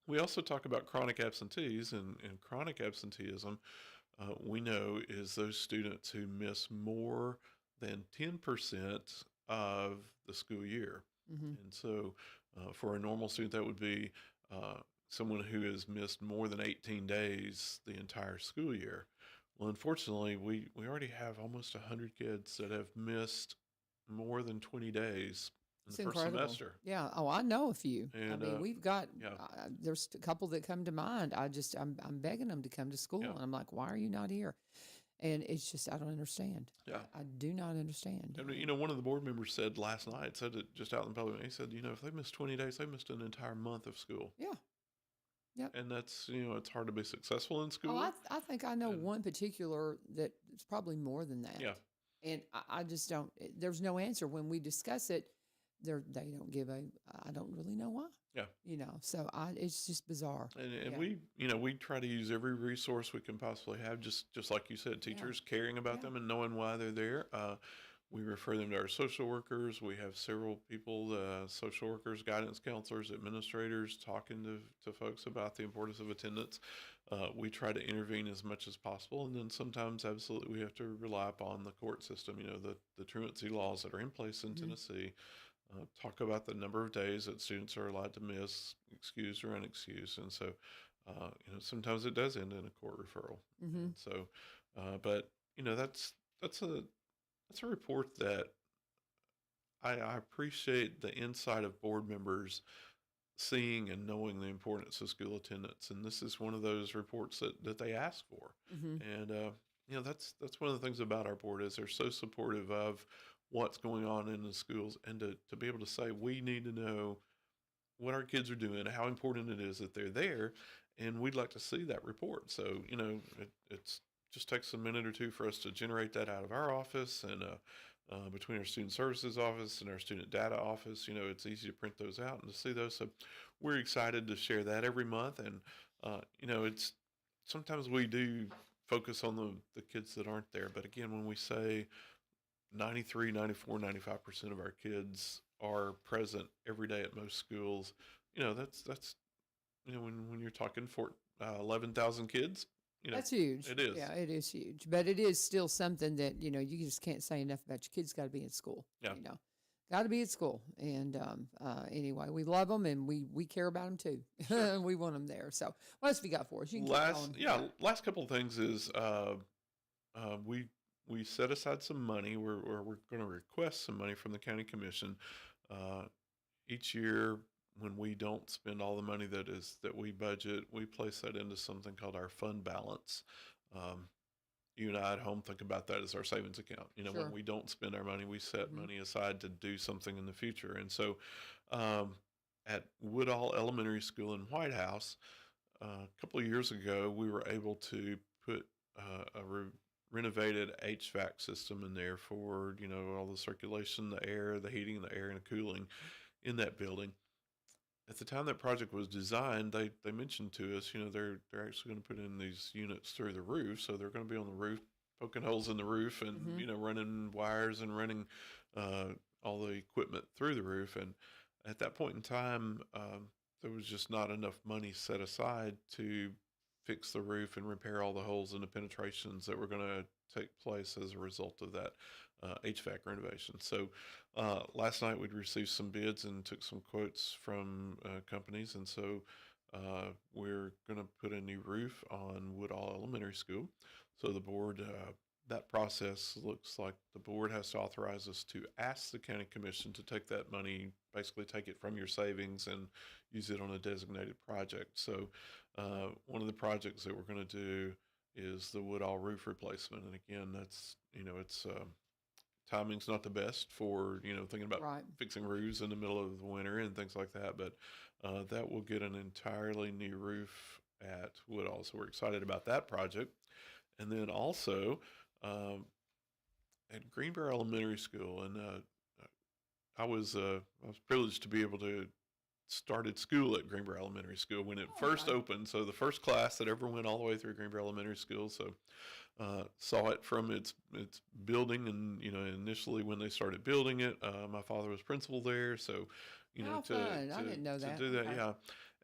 We also talk about chronic absentees, and chronic absenteeism, we know, is those students who miss more than 10% of the school year. Mm-hmm. And so for a normal student, that would be someone who has missed more than 18 days the entire school year. Well, unfortunately, we already have almost 100 kids that have missed more than 20 days in It's the first incredible. semester. Yeah. Oh, I know a few. I And mean, we've got, yeah, there's a couple that come to mind. I'm begging them to come to school. yeah, And I'm like, why are you not here? And it's just, I don't understand. yeah. I do not understand. And one of the board members said last night, said it just out in the public. He said, if they miss 20 days, they missed an entire month of school. Yeah. Yep. And that's it's hard to be successful in Oh, school. I think I know And one particular that it's probably more than that. yeah, And I just don't, there's no answer. When we discuss it, they don't give I don't really know why, yeah. So it's just bizarre. And Yeah. we try to use every resource we can possibly have, just like you said, teachers caring about them and knowing why they're there. We refer them to our social workers. We have several people, social workers, guidance counselors, administrators, talking to folks about the importance of attendance. We try to intervene as much as possible, and then sometimes absolutely we have to rely upon the court system. The truancy laws that are in place in Tennessee talk about the number of days that students are allowed to miss, excused or unexcused, and so sometimes it does end in a court referral. And so, but that's a report that I appreciate the insight of board members seeing and knowing the importance of school attendance, and this is one of those reports that they ask for. And that's one of the things about our board is they're so supportive of what's going on in the schools, and to be able to say we need to know what our kids are doing, how important it is that they're there, and we'd like to see that report. So it's just takes a minute or two for us to generate that out of our office, and between our student services office and our student data office, it's easy to print those out and to see those. So we're excited to share that every month. And it's sometimes we do focus on the kids that aren't there, but again, when we say 93, 94, 95% of our kids are present every day at most schools, that's when you're talking for 11,000 kids, That's huge. it is. Yeah, it is huge. But it is still something that, you just can't say enough about. Your kids got to be in school. Yeah. Got to be at school. And anyway, we love them, and we care about them too. Sure. We want them there. So what else have you got for us? You can keep going. Last couple of things is we set aside some money. We're going to request some money from the county commission each year. When we don't spend all the money that we budget, we place that into something called our fund balance. You and I at home think about that as our savings account. Sure. When we don't spend our money, we set money aside to do something in the future. And so at Woodall Elementary School in White House, a couple of years ago, we were able to put renovated HVAC system in there for, all the circulation, the air, the heating, the air, and the cooling in that building. At the time that project was designed, they mentioned to us, they're actually going to put in these units through the roof. So they're going to be on the roof, poking holes in the roof and, running wires and running all the equipment through the roof. And at that point in time, there was just not enough money set aside to fix the roof and repair all the holes and the penetrations that were going to take place as a result of that HVAC renovation. So last night we'd received some bids and took some quotes from companies, and so we're going to put a new roof on Woodall Elementary School. So the board, that process looks like the board has to authorize us to ask the county commission to take that money, basically take it from your savings and use it on a designated project. So one of the projects that we're going to do is the Woodall roof replacement. And again, that's, it's timing's not the best for, thinking about fixing roofs in the middle of the winter and things like that. But that will get an entirely new roof at Woodall. So we're excited about that project. And then also at Greenbrier Elementary School, and I was privileged to be able to started school at Greenbrier Elementary School when it first opened. So the first class that ever went all the way through Greenbrier Elementary School. So saw it from its building, and initially when they started building it, my father was principal there. So I didn't know that. To do that, yeah.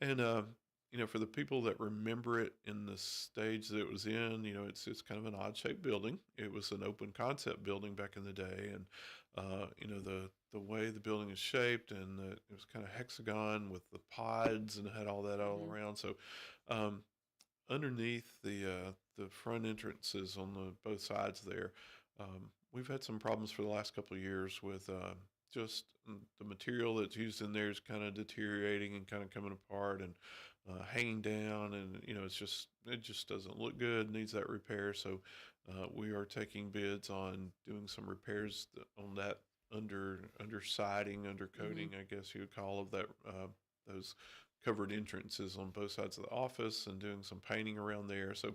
And for the people that remember it in the stage that it was in, it's kind of an odd shaped building. It was an open concept building back in the day, and the way the building is shaped, and it was kind of hexagon with the pods and had all that all around. So underneath the front entrances on both sides there, we've had some problems for the last couple of years with just the material that's used in there is kind of deteriorating and kind of coming apart and hanging down, and it just doesn't look good. Needs that repair. So we are taking bids on doing some repairs on that under siding, under coating, Mm-hmm. I guess you would call of that those covered entrances on both sides of the office, and doing some painting around there. So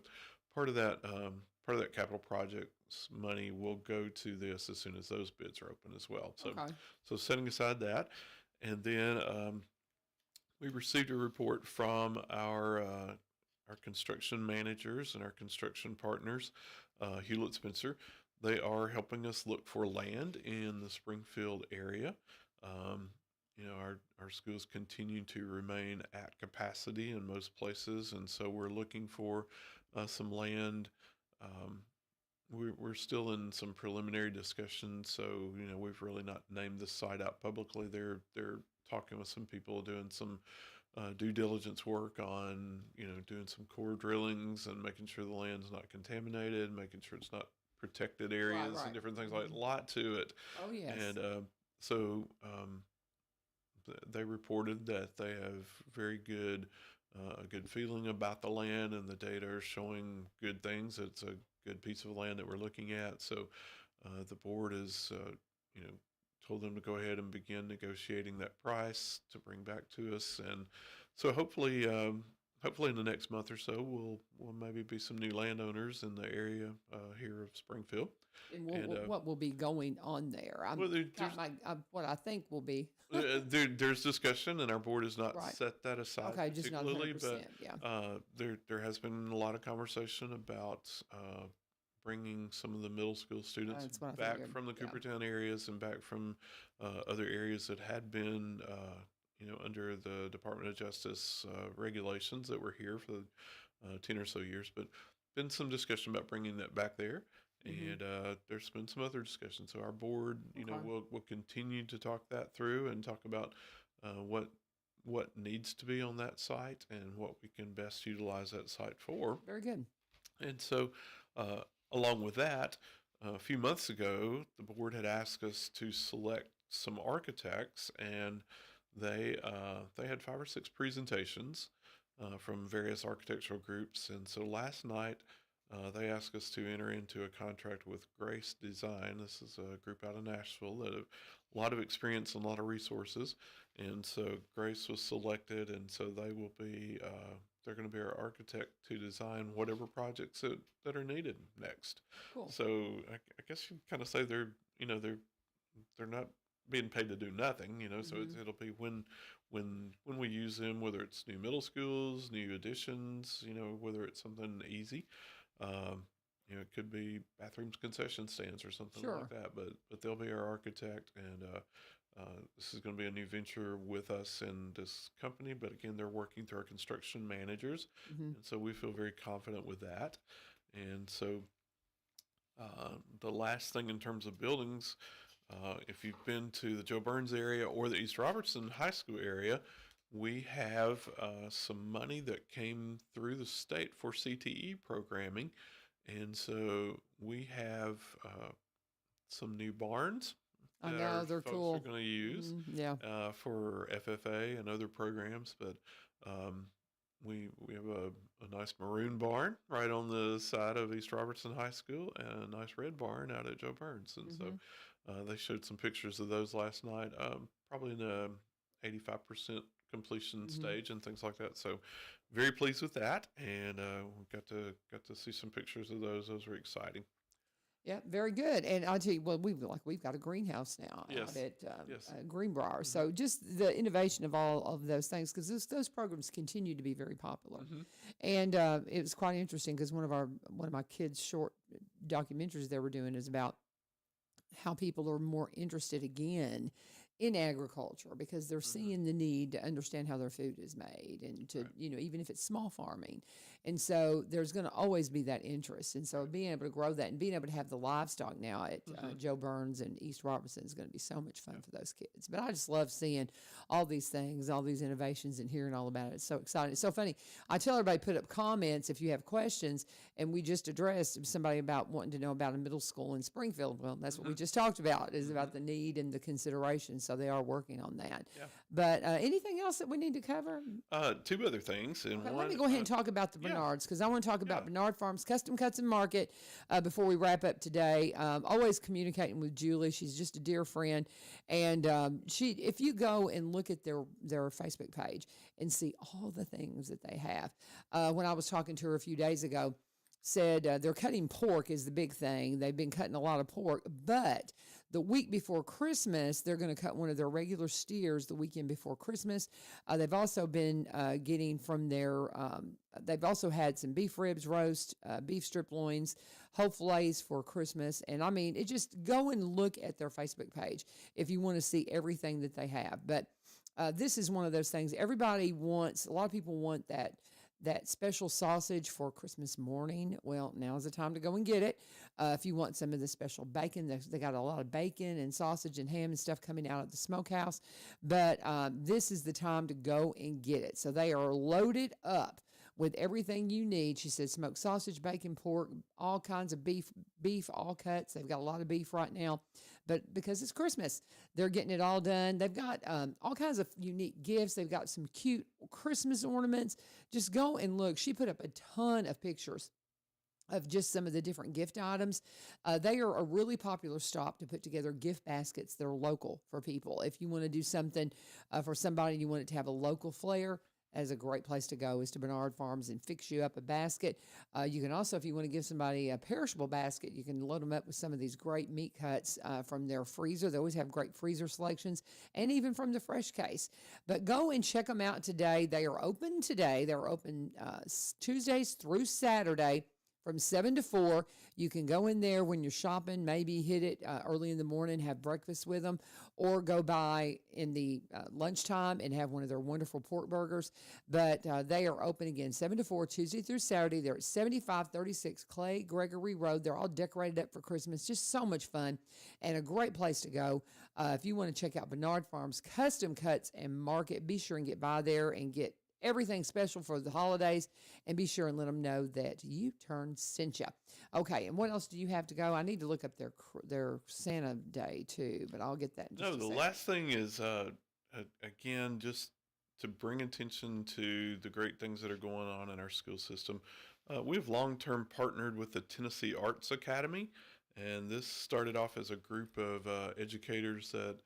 part of that part of that capital project's money will go to this as soon as those bids are open as well. So Okay. setting aside that, and then we received a report from our construction managers and our construction partners, Hewlett Spencer. They are helping us look for land in the Springfield area. Um, our schools continue to remain at capacity in most places, and so we're looking for some land. Um, we're still in some preliminary discussions, so we've really not named the site out publicly. They're talking with some people, doing some due diligence work on doing some core drillings and making sure the land's not contaminated, making sure it's not protected Right, areas and right. different things, like Hmm. a lot to it. Oh, yes. And so they reported that they have very good a good feeling about the land, and the data are showing good things. It's a good piece of land that we're looking at. So the board is you know told them to go ahead and begin negotiating that price to bring back to us. And so hopefully in the next month or so we'll maybe be some new landowners in the area here of Springfield. And And what will be going on there? I'm well, got my what I think will be there's discussion, and our board has not right. set that aside Okay, just not particularly, but 100%. Yeah. there has been a lot of conversation about bringing some of the middle school students That's what I back figured. from the Yeah. Coopertown areas and back from other areas that had been under the Department of Justice regulations that were here for 10 or so years, but been some discussion about bringing that back there. Hmm. And there's been some other discussion. So our board, Okay. will continue to talk that through and talk about what needs to be on that site and what we can best utilize that site for. Very good. And so, uh, along with that, a few months ago, the board had asked us to select some architects, and they had 5 or 6 presentations from various architectural groups. And so last night, they asked us to enter into a contract with Grace Design. This is a group out of Nashville that have a lot of experience and a lot of resources. And so Grace was selected, and so they're going to be our architect to design whatever projects that are needed next. Cool. So I guess you kind of say they're not being paid to do nothing, So Hmm. it'll be when we use them, whether it's new middle schools, new additions, whether it's something easy. Um, it could be bathrooms, concession stands, or something Sure. like that. But they'll be our architect, and this is going to be a new venture with us in this company. But again, they're working through our construction managers, Hmm. and so we feel very confident with that. And so the last thing in terms of buildings, if you've been to the Joe Burns area or the East Robertson High School area, we have some money that came through the state for CTE programming. And so we have some new barns I that know our they're folks are cool. going to use Yeah. for FFA and other programs. But um, we have a nice maroon barn right on the side of East Robertson High School, and a nice red barn out at Joe Burns. And so Hmm. they showed some pictures of those last night, probably in the 85% completion Hmm. stage and things like that. So very pleased with that, and we got to see some pictures of those. Those were exciting. Yeah, very good. And I'll tell you, well, we've got a greenhouse now out Yes, at yes. Greenbrier. Hmm. So just the innovation of all of those things, because those programs continue to be very popular. Hmm. And it was quite interesting because one of my kids' short documentaries they were doing is about how people are more interested again in agriculture because they're Hmm. seeing the need to understand how their food is made and to Right. even if it's small farming And so there's going to always be that interest. And so being able to grow that and being able to have the livestock now at Joe Burns and East Robertson is going to be so much fun for those kids. But I just love seeing all these things, all these innovations, and hearing all about it. It's so exciting. It's so funny. I tell everybody, put up comments if you have questions. And we just addressed somebody about wanting to know about a middle school in Springfield. Well, that's what we just talked about, is about the need and the consideration. So they are working on that. Yeah. But anything else that we need to cover? Two other things. And Okay, one, let me go ahead and talk about the Bernards, because I want to talk about Bernard Farms Custom Cuts and Market before we wrap up today. Always communicating with Julie. She's just a dear friend. And if you go and look at their Facebook page and see all the things that they have. When I was talking to her a few days ago, said they're cutting pork is the big thing. They've been cutting a lot of pork, but the week before Christmas, they're going to cut one of their regular steers the weekend before Christmas. They've also been getting from their, they've also had some beef ribs roast, beef strip loins, whole fillets for Christmas. And I mean, it just go and look at their Facebook page if you want to see everything that they have. But this is one of those things everybody wants. A lot of people want that special sausage for Christmas morning. Well, now's the time to go and get it. If you want some of the special bacon, they got a lot of bacon and sausage and ham and stuff coming out of the smokehouse. But this is the time to go and get it. So they are loaded up with everything you need. She said smoked sausage, bacon, pork, all kinds of beef, all cuts. They've got a lot of beef right now. But because it's Christmas, they're getting it all done. They've got all kinds of unique gifts. They've got some cute Christmas ornaments. Just go and look. She put up a ton of pictures of just some of the different gift items. They are a really popular stop to put together gift baskets that are local for people. If you want to do something for somebody, you want it to have a local flair, as a great place to go is to Bernard Farms and fix you up a basket. You can also, if you want to give somebody a perishable basket, you can load them up with some of these great meat cuts from their freezer. They always have great freezer selections, and even from the fresh case. But go and check them out today. They are open today. They're open Tuesdays through Saturday from 7 to 4. You can go in there when you're shopping, maybe hit it early in the morning, have breakfast with them, or go by in the lunchtime and have one of their wonderful pork burgers. But they are open again 7 to 4, Tuesday through Saturday. They're at 7536 Clay Gregory Road. They're all decorated up for Christmas. Just so much fun and a great place to go. If you want to check out Bernard Farms Custom Cuts and Market, be sure and get by there and get everything special for the holidays, and be sure and let them know that U-Turn sent you. Okay, and what else do you have to go? I need to look up their Santa Day too, but I'll get that in just a the second. last thing is, again, just to bring attention to the great things that are going on in our school system. We've long-term partnered with the Tennessee Arts Academy, and this started off as a group of educators that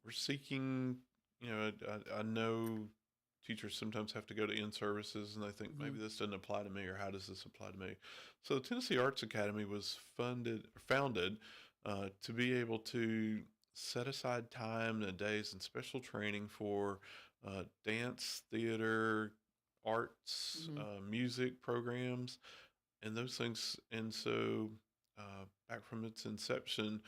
were seeking, I know teachers sometimes have to go to in-services and they think maybe this doesn't apply to me, or how does this apply to me? So the Tennessee Arts Academy was founded to be able to set aside time and days and special training for dance, theater, arts, music programs, and those things. And so back from its inception,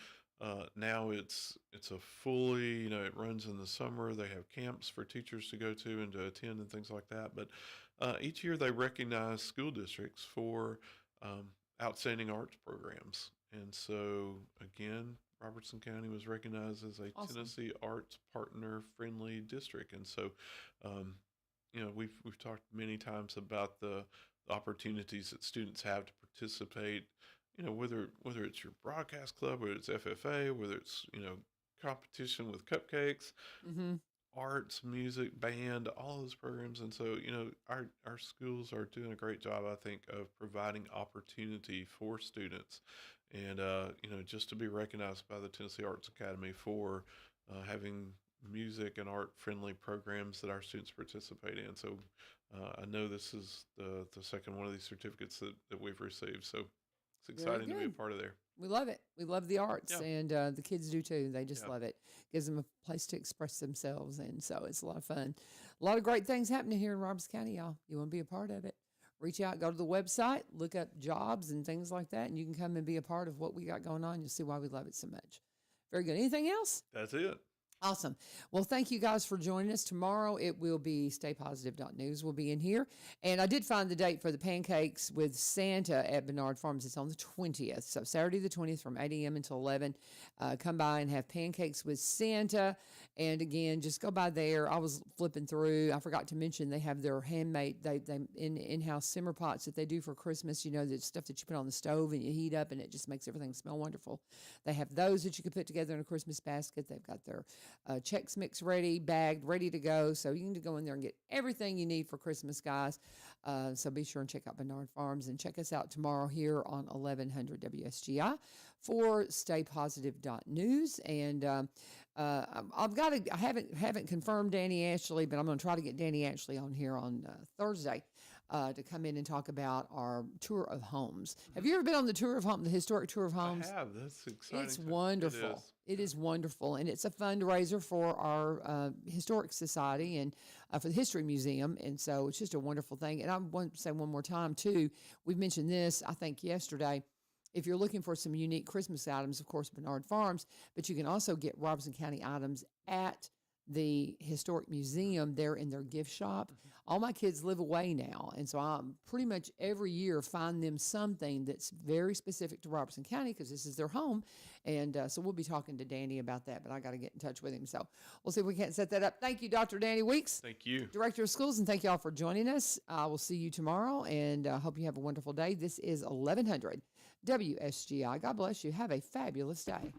now it's a fully, it runs in the summer. They have camps for teachers to go to and to attend and things like that. But each year they recognize school districts for outstanding arts programs. And so again, Robertson County was recognized as a Awesome. Tennessee Arts Partner Friendly District. And so, we've talked many times about the opportunities that students have to participate. Whether it's your broadcast club, whether it's FFA, whether it's, competition with cupcakes, arts, music, band, all those programs. And so, our schools are doing a great job, I think, of providing opportunity for students. And, just to be recognized by the Tennessee Arts Academy for having music and art friendly programs that our students participate in. So I know this is the second one of these certificates that we've received. So it's exciting to be a part of there. We love it. We love the arts, Yeah. and the kids do too. They just love it. Gives them a place to express themselves, and so it's a lot of fun. A lot of great things happening here in Robertson County, y'all. You want to be a part of it? Reach out, go to the website, look up jobs and things like that, and you can come and be a part of what we got going on. You'll see why we love it so much. Very good. Anything else? That's it. Awesome. Well, thank you guys for joining us. Tomorrow it will be staypositive.news. We'll be in here. And I did find the date for the pancakes with Santa at Bernard Farms. It's on the 20th. So Saturday the 20th from 8 a.m. until 11. Come by and have pancakes with Santa. And again, just go by there. I was flipping through. I forgot to mention they have their handmade, they in-house simmer pots that they do for Christmas. You know, the stuff that you put on the stove and you heat up and it just makes everything smell wonderful. They have those that you can put together in a Christmas basket. They've got their Chex Mix ready, bagged, ready to go. So you can go in there and get everything you need for Christmas, guys. So be sure and check out Bernard Farms and check us out tomorrow here on 1100 WSGI for staypositive.news. And I haven't confirmed Danny Ashley, but I'm going to try to get Danny Ashley on here on Thursday. To come in and talk about our tour of homes. Have you ever been on the tour of home, the historic tour of homes? I have. That's exciting. It's wonderful. It is wonderful, and it's a fundraiser for our historic society and for the History Museum, and so it's just a wonderful thing. And I want to say one more time too. We've mentioned this, I think, yesterday. If you're looking for some unique Christmas items, of course, Bernard Farms, but you can also get Robertson County items at the Historic Museum there in their gift shop. All my kids live away now, and so I pretty much every year find them something that's very specific to Robertson County because this is their home, and so we'll be talking to Danny about that, but I got to get in touch with him, so we'll see if we can't set that up. Thank you, Dr. Danny Weeks. Thank you. Director of Schools, and thank you all for joining us. I will see you tomorrow, and hope you have a wonderful day. This is 1100 WSGI. God bless you. Have a fabulous day.